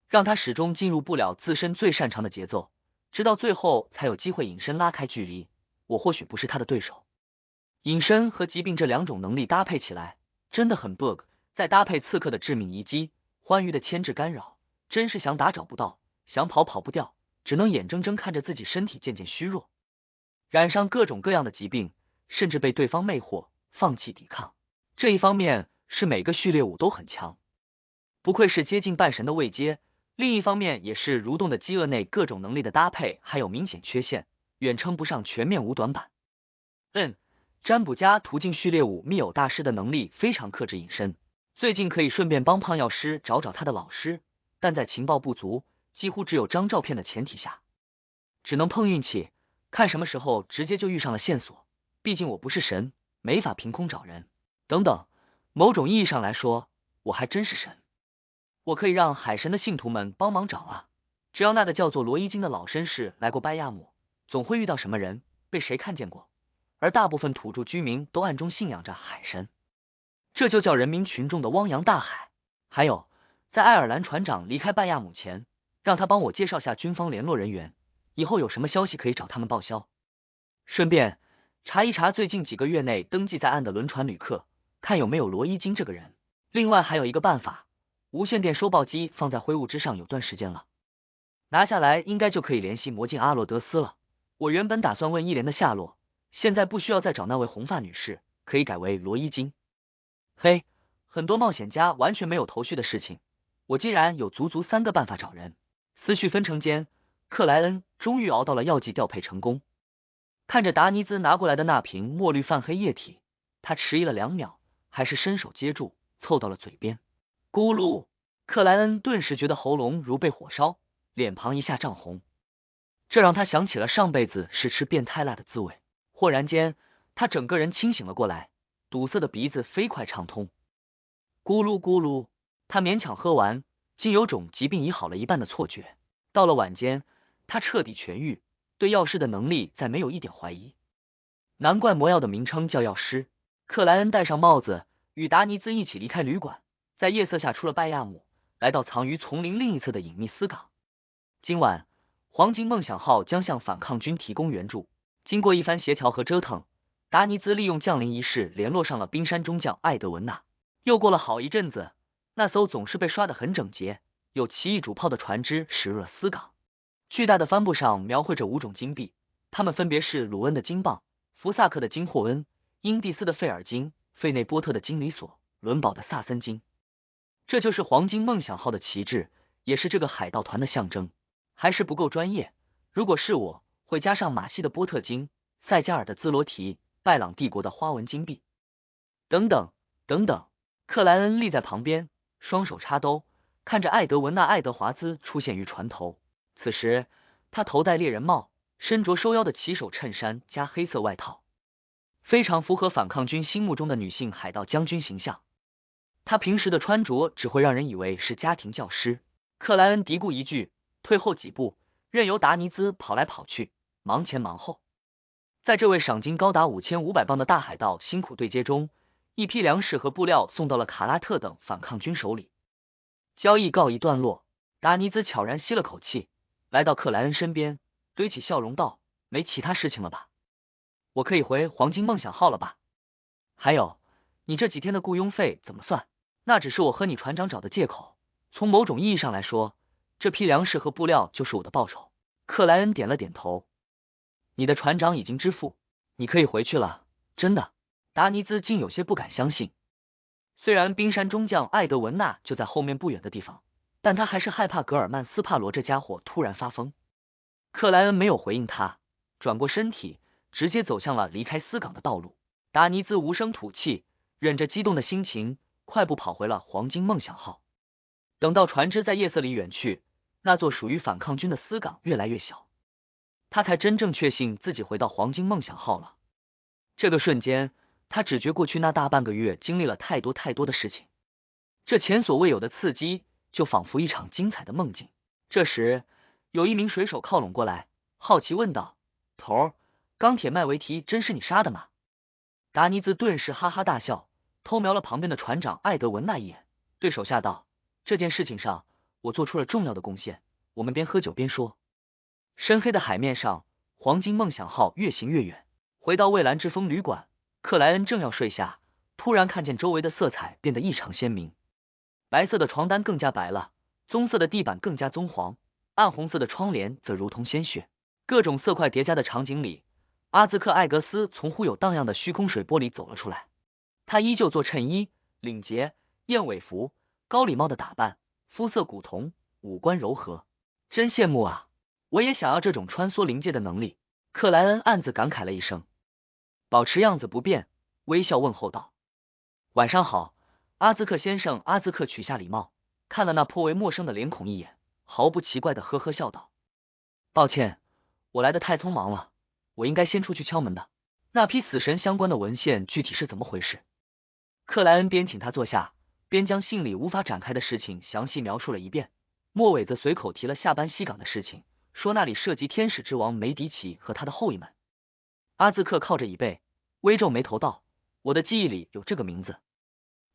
让他始终进入不了自身最擅长的节奏，直到最后才有机会隐身拉开距离，我或许不是他的对手。隐身和疾病这两种能力搭配起来真的很 bug， 再搭配刺客的致命一击，欢愉的牵制干扰，真是想打找不到，想跑跑不掉，只能眼睁睁看着自己身体渐渐虚弱，染上各种各样的疾病，甚至被对方魅惑，放弃抵抗。这一方面是每个序列5都很强，不愧是接近半神的位阶，另一方面也是蠕动的饥饿内各种能力的搭配还有明显缺陷，远称不上全面无短板。占卜家途径序列5密友大师的能力非常克制隐身，最近可以顺便帮胖药师找找他的老师，但在情报不足，几乎只有张照片的前提下，只能碰运气，看什么时候直接就遇上了线索，毕竟我不是神，没法凭空找人。等等，某种意义上来说，我还真是神，我可以让海神的信徒们帮忙找啊，只要那个叫做罗伊金的老绅士来过拜亚姆，总会遇到什么人，被谁看见过，而大部分土著居民都暗中信仰着海神，这就叫人民群众的汪洋大海。还有，在爱尔兰船长离开拜亚姆前，让他帮我介绍下军方联络人员，以后有什么消息可以找他们报销。顺便查一查最近几个月内登记在岸的轮船旅客，看有没有罗伊金这个人。另外还有一个办法，无线电收报机放在灰雾之上有段时间了，拿下来应该就可以联系魔镜阿洛德斯了。我原本打算问伊莲的下落，现在不需要再找那位红发女士，可以改为罗伊金。嘿，很多冒险家完全没有头绪的事情，我竟然有足足3个办法找人。思绪纷呈间，克莱恩终于熬到了药剂调配成功。看着达尼兹拿过来的那瓶墨绿泛黑液体，他迟疑了2秒，还是伸手接住，凑到了嘴边。咕噜，克莱恩顿时觉得喉咙如被火烧，脸庞一下涨红，这让他想起了上辈子是吃变态辣的滋味。忽然间，他整个人清醒了过来，堵塞的鼻子飞快畅通。咕噜咕噜，他勉强喝完，竟有种疾病已好了一半的错觉。到了晚间，他彻底痊愈，对药师的能力再没有一点怀疑。难怪魔药的名称叫药师。克莱恩戴上帽子，与达尼兹一起离开旅馆，在夜色下出了拜亚姆，来到藏于丛林另一侧的隐秘私港。今晚，黄金梦想号将向反抗军提供援助。经过一番协调和折腾，达尼兹利用降临仪式联络上了冰山中将艾德文纳。又过了好一阵子，那艘总是被刷得很整洁，有奇异主炮的船只驶入了私港。巨大的帆布上描绘着5种金币，它们分别是鲁恩的金棒、福萨克的金霍恩、英蒂斯的费尔金、费内波特的金里索、伦堡的萨森金。这就是黄金梦想号的旗帜，也是这个海盗团的象征。还是不够专业，如果是我，会加上马西的波特金、塞加尔的兹罗提、拜朗帝国的花纹金币，等等等等。克莱恩立在旁边，双手插兜，看着艾德文娜·爱德华兹出现于船头。此时他头戴猎人帽，身着收腰的骑手衬衫加黑色外套，非常符合反抗军心目中的女性海盗将军形象。他平时的穿着只会让人以为是家庭教师。克莱恩嘀咕一句，退后几步，任由达尼兹跑来跑去，忙前忙后。在这位赏金高达5500磅的大海盗辛苦对接中，一批粮食和布料送到了卡拉特等反抗军手里。交易告一段落，达尼兹悄然吸了口气，来到克莱恩身边，堆起笑容道：没其他事情了吧？我可以回黄金梦想号了吧？还有，你这几天的雇佣费怎么算？那只是我和你船长找的借口，从某种意义上来说，这批粮食和布料就是我的报酬。克莱恩点了点头。你的船长已经支付，你可以回去了。真的？达尼兹竟有些不敢相信。虽然冰山中将艾德文娜就在后面不远的地方，但他还是害怕格尔曼斯帕罗这家伙突然发疯。克莱恩没有回应他，转过身体，直接走向了离开斯港的道路。达尼兹无声吐气，忍着激动的心情，快步跑回了黄金梦想号。等到船只在夜色里远去，那座属于反抗军的斯港越来越小，他才真正确信自己回到黄金梦想号了。这个瞬间，他只觉过去那大半个月经历了太多太多的事情，这前所未有的刺激就仿佛一场精彩的梦境。这时，有一名水手靠拢过来，好奇问道：头儿，钢铁麦维提真是你杀的吗？达尼兹顿时哈哈大笑，偷瞄了旁边的船长艾德文娜一眼，对手下道：这件事情上我做出了重要的贡献。我们边喝酒边说。深黑的海面上，黄金梦想号越行越远，回到蔚蓝之风旅馆，克莱恩正要睡下，突然看见周围的色彩变得异常鲜明，白色的床单更加白了，棕色的地板更加棕黄，暗红色的窗帘则如同鲜血。各种色块叠加的场景里，阿兹克艾格斯从忽有荡漾的虚空水波里走了出来。他依旧做衬衣、领结、燕尾服，高礼帽的打扮，肤色古铜，五官柔和，真羡慕啊！我也想要这种穿梭临界的能力。克莱恩暗自感慨了一声，保持样子不变，微笑问候道：晚上好，阿兹克先生。阿兹克取下礼帽，看了那颇为陌生的脸孔一眼，毫不奇怪的呵呵笑道：抱歉，我来的太匆忙了，我应该先出去敲门的。那批死神相关的文献具体是怎么回事？克莱恩边请他坐下，边将信里无法展开的事情详细描述了一遍，末尾则随口提了下班西港的事情，说那里涉及天使之王梅迪奇和他的后裔们。阿兹克靠着椅背，微皱眉头道：我的记忆里有这个名字，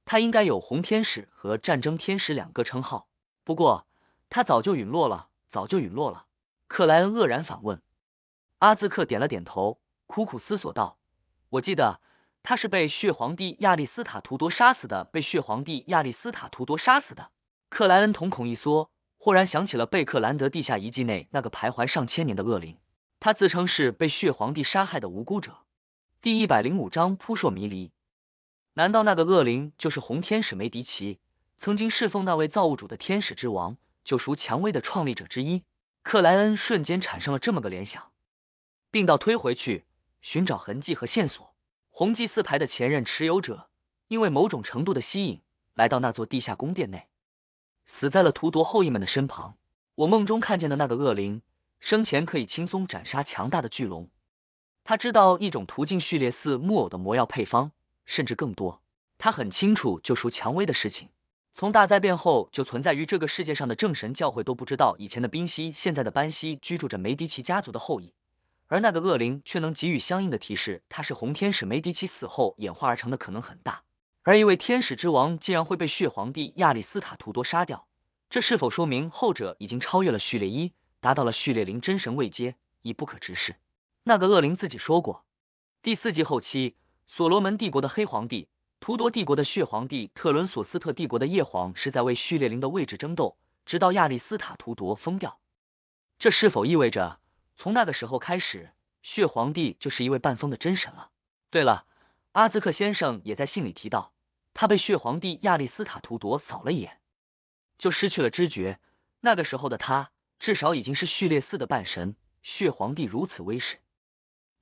他应该有红天使和战争天使两个称号，不过他早就陨落了，早就陨落了。克莱恩愕然反问。阿兹克点了点头，苦苦思索道：我记得他是被血皇帝亚历斯塔图多杀死的，被血皇帝亚历斯塔图多杀死的。克莱恩瞳孔一缩，忽然想起了贝克兰德地下遗迹内那个徘徊上千年的恶灵，他自称是被血皇帝杀害的无辜者。第105章扑朔迷离。难道那个恶灵就是红天使梅迪奇，曾经侍奉那位造物主的天使之王，救赎蔷薇的创立者之一？克莱恩瞬间产生了这么个联想，并倒推回去，寻找痕迹和线索。红祭司牌的前任持有者，因为某种程度的吸引，来到那座地下宫殿内，死在了图铎后裔们的身旁。我梦中看见的那个恶灵，生前可以轻松斩杀强大的巨龙。他知道一种途径序列4木偶的魔药配方，甚至更多。他很清楚救赎蔷薇的事情，从大灾变后就存在于这个世界上的正神教会都不知道，以前的宾夕，现在的班西居住着梅迪奇家族的后裔，而那个恶灵却能给予相应的提示，他是红天使梅迪奇死后演化而成的可能很大。而一位天使之王竟然会被血皇帝亚历斯塔图多杀掉，这是否说明后者已经超越了序列1，达到了序列0真神位阶，已不可直视？那个恶灵自己说过，第4纪后期，所罗门帝国的黑皇帝、图铎帝国的血皇帝、特伦索斯特帝国的夜皇是在为序列0的位置争斗，直到亚历斯塔图铎疯掉。这是否意味着从那个时候开始，血皇帝就是一位半疯的真神了？对了，阿兹克先生也在信里提到，他被血皇帝亚历斯塔图铎扫了一眼，就失去了知觉。那个时候的他，至少已经是序列4的半神，血皇帝如此威势，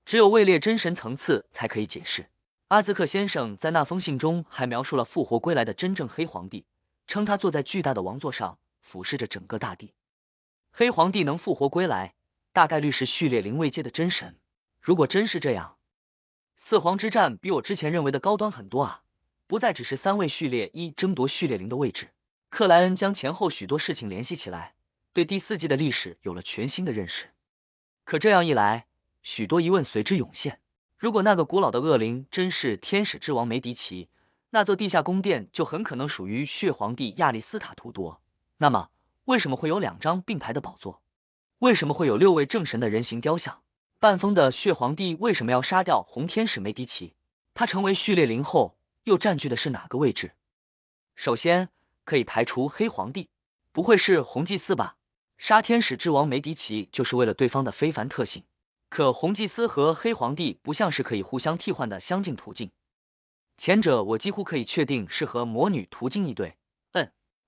只有位列真神层次才可以解释。阿兹克先生在那封信中还描述了复活归来的真正黑皇帝，称他坐在巨大的王座上，俯视着整个大地。黑皇帝能复活归来，大概率是序列灵位阶的真神。如果真是这样，四皇之战比我之前认为的高端很多啊，不再只是3位序列1争夺序列0的位置。克莱恩将前后许多事情联系起来，对第4季的历史有了全新的认识。可这样一来，许多疑问随之涌现。如果那个古老的恶灵真是天使之王梅迪奇，那座地下宫殿就很可能属于血皇帝亚历斯塔图多。那么，为什么会有2张并排的宝座？为什么会有6位正神的人形雕像？半疯的血皇帝为什么要杀掉红天使梅迪奇？他成为序列0后，又占据的是哪个位置？首先，可以排除黑皇帝，不会是红祭司吧？杀天使之王梅迪奇就是为了对方的非凡特性。可红祭司和黑皇帝不像是可以互相替换的相近途径，前者我几乎可以确定是和魔女途径一对。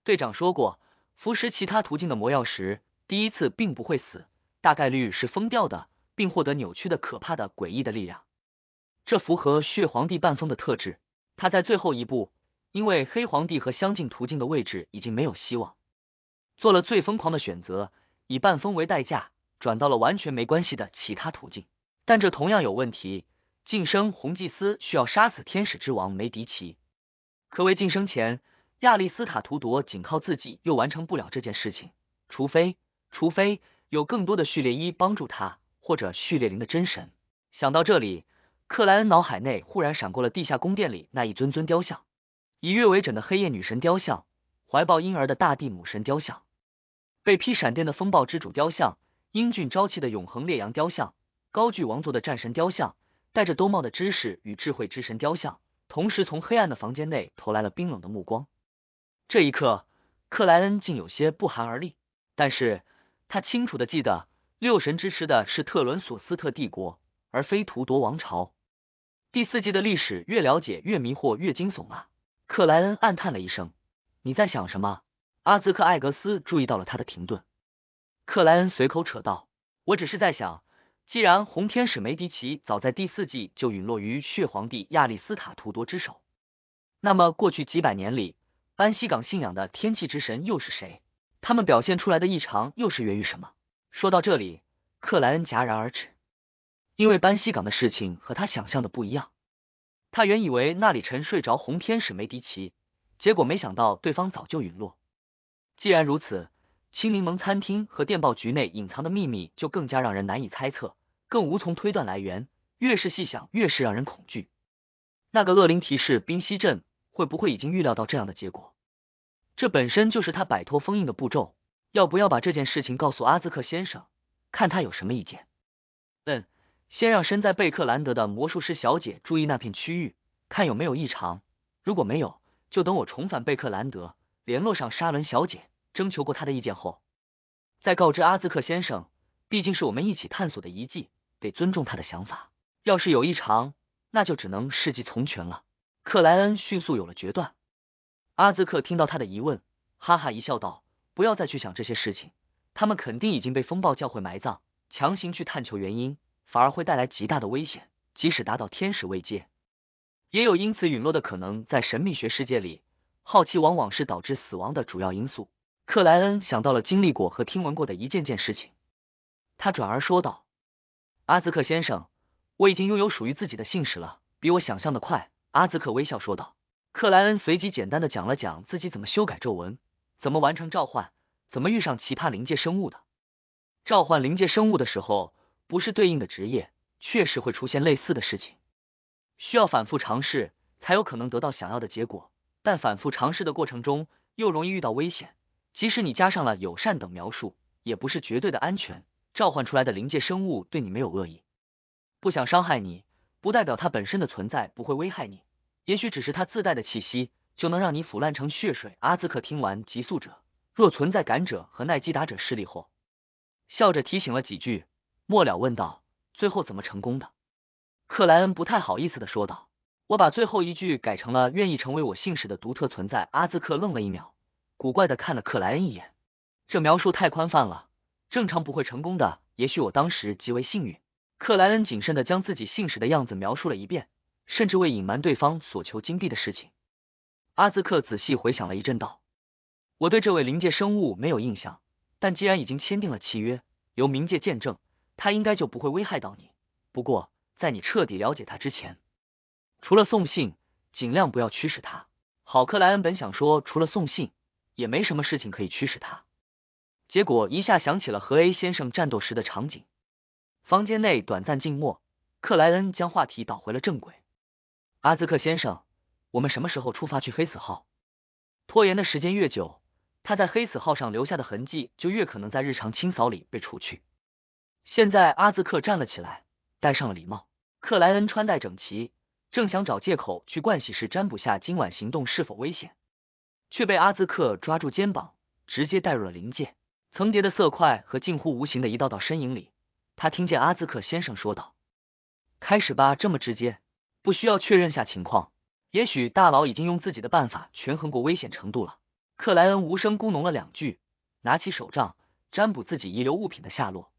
队长说过，服食其他途径的魔药时，第一次并不会死，大概率是疯掉的，并获得扭曲的可怕的诡异的力量。这符合血皇帝半疯的特质。他在最后一步，因为黑皇帝和相近途径的位置已经没有希望，做了最疯狂的选择，以半疯为代价转到了完全没关系的其他途径。但这同样有问题，晋升红祭司需要杀死天使之王梅迪奇，可为晋升前，亚历斯塔图铎仅靠自己又完成不了这件事情，除非有更多的序列1帮助他，或者序列0的真神。想到这里，克莱恩脑海内忽然闪过了地下宫殿里那一尊尊雕像，以月为枕的黑夜女神雕像，怀抱婴儿的大地母神雕像，被劈闪电的风暴之主雕像，英俊朝气的永恒烈阳雕像，高踞王座的战神雕像，戴着兜帽的知识与智慧之神雕像，同时从黑暗的房间内投来了冰冷的目光。这一刻，克莱恩竟有些不寒而栗，但是他清楚地记得6神支持的是特伦索斯特帝国，而非图铎王朝。第4季的历史越了解越迷惑越惊悚啊！克莱恩暗叹了一声。你在想什么？阿兹克艾格斯注意到了他的停顿。克莱恩随口扯道，我只是在想，既然红天使梅迪奇早在第4季就陨落于血皇帝亚历斯塔图铎之手，那么过去几百年里，班西港信仰的天气之神又是谁？他们表现出来的异常又是源于什么？说到这里，克莱恩戛然而止，因为班西港的事情和他想象的不一样。他原以为那里沉睡着红天使梅迪奇，结果没想到对方早就陨落。既然如此，青柠檬餐厅和电报局内隐藏的秘密就更加让人难以猜测，更无从推断来源，越是细想越是让人恐惧。那个恶灵提示宾夕镇会不会已经预料到这样的结果？这本身就是他摆脱封印的步骤，要不要把这件事情告诉阿兹克先生，看他有什么意见？先让身在贝克兰德的魔术师小姐注意那片区域，看有没有异常，如果没有，就等我重返贝克兰德，联络上沙伦小姐，征求过她的意见后，再告知阿兹克先生，毕竟是我们一起探索的遗迹，得尊重他的想法。要是有异常，那就只能事急从权了。克莱恩迅速有了决断。阿兹克听到他的疑问，哈哈一笑道，不要再去想这些事情，他们肯定已经被风暴教会埋葬，强行去探求原因，反而会带来极大的危险，即使达到天使位阶，也有因此陨落的可能。在神秘学世界里，好奇往往是导致死亡的主要因素。克莱恩想到了经历过和听闻过的一件件事情，他转而说道，阿兹克先生，我已经拥有属于自己的信使了，比我想象的快。阿兹克微笑说道。克莱恩随即简单的讲了讲自己怎么修改咒文，怎么完成召唤，怎么遇上奇葩灵界生物的。召唤灵界生物的时候，不是对应的职业，确实会出现类似的事情，需要反复尝试才有可能得到想要的结果，但反复尝试的过程中又容易遇到危险，即使你加上了友善等描述，也不是绝对的安全。召唤出来的灵界生物对你没有恶意，不想伤害你，不代表它本身的存在不会危害你，也许只是它自带的气息就能让你腐烂成血水。阿兹克听完极速者、若存在感者和奈基达者势力后，笑着提醒了几句，末了问道，最后怎么成功的？克莱恩不太好意思的说道，我把最后一句改成了愿意成为我信使的独特存在。阿兹克愣了一秒，古怪的看了克莱恩一眼，这描述太宽泛了，正常不会成功的。也许我当时极为幸运。克莱恩谨慎地将自己信使的样子描述了一遍，甚至为隐瞒对方所求金币的事情。阿兹克仔细回想了一阵，道：“我对这位灵界生物没有印象，但既然已经签订了契约，由冥界见证，他应该就不会危害到你。不过，在你彻底了解他之前，除了送信，尽量不要驱使他。”好，克莱恩本想说除了送信，也没什么事情可以驱使他，结果一下想起了和 A 先生战斗时的场景。房间内短暂静默，克莱恩将话题导回了正轨。阿兹克先生，我们什么时候出发去黑死号？拖延的时间越久，他在黑死号上留下的痕迹就越可能在日常清扫里被除去。现在阿兹克站了起来，戴上了礼帽。克莱恩穿戴整齐，正想找借口去盥洗室占卜下今晚行动是否危险，却被阿兹克抓住肩膀，直接带入了灵界。层叠的色块和近乎无形的一道道身影里，他听见阿兹克先生说道：“开始吧，这么直接，不需要确认下情况。也许大佬已经用自己的办法权衡过危险程度了。”克莱恩无声咕哝了2句，拿起手杖占卜自己遗留物品的下落。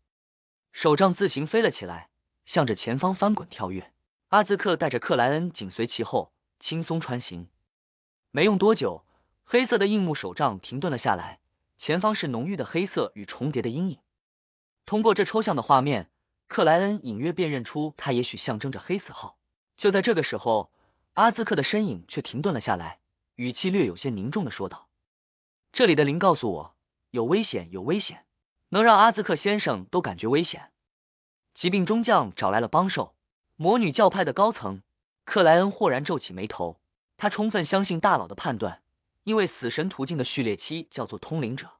手杖自行飞了起来，向着前方翻滚跳跃。阿兹克带着克莱恩紧随其后，轻松穿行。没用多久，黑色的硬木手杖停顿了下来，前方是浓郁的黑色与重叠的阴影。通过这抽象的画面，克莱恩隐约辨认出它也许象征着黑死号。就在这个时候，阿兹克的身影却停顿了下来，语气略有些凝重的说道：“这里的灵告诉我，有危险，有危险，能让阿兹克先生都感觉危险。”疾病中将找来了帮手，魔女教派的高层。克莱恩豁然皱起眉头，他充分相信大佬的判断，因为死神途径的序列期叫做通灵者，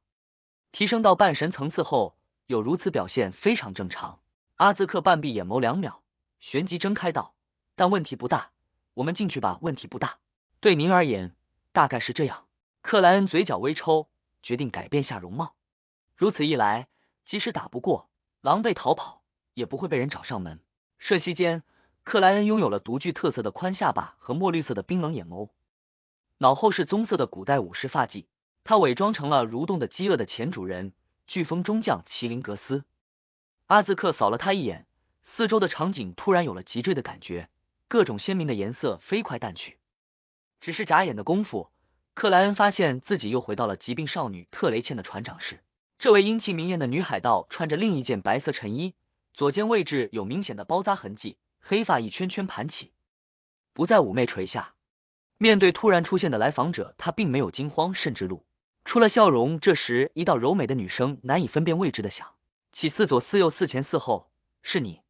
提升到半神层次后有如此表现非常正常。阿兹克半闭眼眸2秒，旋即睁开道：“但问题不大，我们进去吧。”“问题不大，对您而言大概是这样。”克莱恩嘴角微抽，决定改变下容貌。如此一来，即使打不过，狼狈逃跑也不会被人找上门。瞬息间，克莱恩拥有了独具特色的宽下巴和墨绿色的冰冷眼眸，脑后是棕色的古代武士发髻。他伪装成了蠕动的饥饿的前主人飓风中将麒麟格斯。阿兹克扫了他一眼，四周的场景突然有了急坠的感觉，各种鲜明的颜色飞快淡去。只是眨眼的功夫，克莱恩发现自己又回到了疾病少女特雷茜的船长室。这位英气明艳的女海盗穿着另一件白色衬衣，左肩位置有明显的包扎痕迹，黑发一圈圈盘起，不再妩媚垂下。面对突然出现的来访者，她并没有惊慌，甚至露出了笑容。这时，一道柔美的女声难以分辨位置的响起，似左似右，似前似后：“是你。”